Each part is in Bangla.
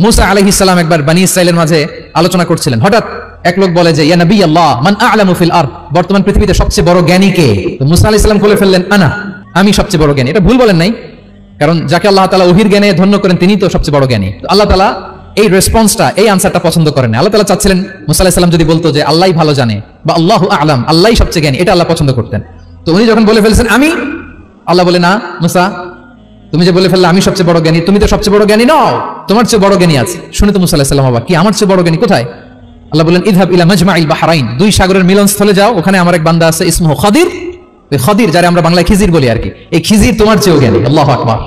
মুসা আলাইহিস সালাম একবার বনি ইসরাইলের মাঝে আলোচনা করছিলেন, হঠাৎ এক লোক বলে যে ইয়া নবী আল্লাহ মান আ'লামু ফিল আরদ, বর্তমান পৃথিবীতে সবচেয়ে বড় জ্ঞানী কে? তো মুসা আলাইহিস সালাম বলে ফেললেন আমি সবচেয়ে বড় জ্ঞানী। এটা ভুল বলেন নাই, কারণ যাকে আল্লাহ তাআলা ওহীর জ্ঞানে ধন্য করেন তিনিই তো সবচেয়ে বড় জ্ঞানী। তো আল্লাহ তাআলা এই রেসপন্সটা, এই আনসারটা পছন্দ করেন। আল্লাহ তাআলা চাচ্ছিলেন মুসা আলাইহিস সালাম যদি বলতো যে আল্লাহই ভালো জানে বা আল্লাহু আ'লাম, আল্লাহই সবচেয়ে জ্ঞানী, এটা আল্লাহ পছন্দ করতেন। তো উনি যখন বলে ফেলছেন আল্লাহ বলে না মুসা, তুমি যে বলে ফেললে আমি সবচেয়ে বড় জ্ঞানী, তুমি তো সবচেয়ে বড় জ্ঞানী নও, তোমার চেয়ে বড় জ্ঞানী আছে। শুনে তো মুসা আলাইহিস সালাম অবাক, কি আমার চেয়ে বড় জ্ঞানী কোথায়? আল্লাহ বললেন ইযহাব ইলা মাজমাইল বাহরাইন, দুই সাগরের মিলনস্থলে যাও, ওখানে আমার এক বান্দা আছে ইসমুহু খাদির, ওই খাদির যারে আমরা বাংলায় খিজির বলি আর কি, এই খিজির তোমার চেয়েও জ্ঞানী। আল্লাহু আকবার।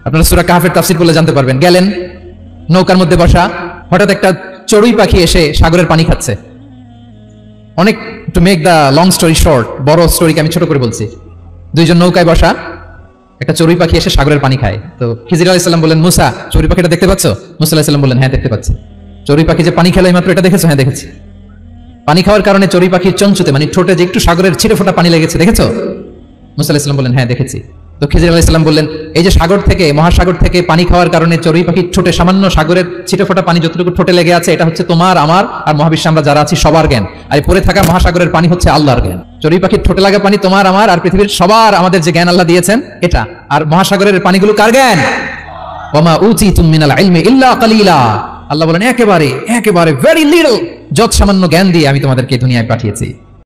আপনারা সূরা কাহফের তাফসীর করলে জানতে পারবেন। গেলেন, নৌকার মধ্যে বসা, হঠাৎ একটা চড়ুই পাখি এসে সাগরের পানি খাচ্ছে। অনেক, to make the long story short, বড় স্টোরিকে আমি ছোট করে বলছি। দুইজন নৌকায় বসা, একটা চড়ুই পাখি এসে সাগরের পানি খায়। তো খিজির আলাইহিস সালাম বললেন মুসা, চড়ুই পাখিটা দেখতে পাচ্ছ? মুসা আলাইহিস সালাম বললেন হ্যাঁ দেখতে পাচ্ছি। চড়ুই পাখি যে পানি খেলো মাত্র, এটা দেখেছো? হ্যাঁ দেখেছি। পানি খাওয়ার কারণে চড়ুই পাখির চঞ্চুতে মানে ঠোঁটে যে একটু সাগরের ছিটে ফোটা পানি লেগেছে, দেখেছো? মুসা আলাইহিস সালাম বললেন হ্যাঁ দেখেছি। তো খিজির আলাইহিস সালাম বললেন এই যে সাগর থেকে, মহাসাগর থেকে পানি খাওয়ার কারণে চড়ুই পাখির ঠোঁটে সামান্য সাগরের ছিটে ফোটা পানি যতটুকু ঠোঁটে লেগে আছে, এটা হচ্ছে তোমার, আমার আর মহাবিশ্বে আমরা যারা আছি সবার জ্ঞান। আর পড়ে থাকা মহাসাগরের পানি হচ্ছে আল্লাহর জ্ঞান। চড়ুই পাখির ঠোঁটে লাগা পানি তোমার, আমার আর পৃথিবীর সবার, আমাদের যে জ্ঞান আল্লাহ দিয়েছেন এটা। আর মহাসাগরের পানিগুলো কার জ্ঞান? ওয়ামা উতিতুম মিনাল ইলমি ইল্লা কালিলা। আল্লাহ বলেন একেবারে ভেরি লিটল, যত সামান্য জ্ঞান দিয়ে আমি তোমাদেরকে দুনিয়ায় পাঠিয়েছি।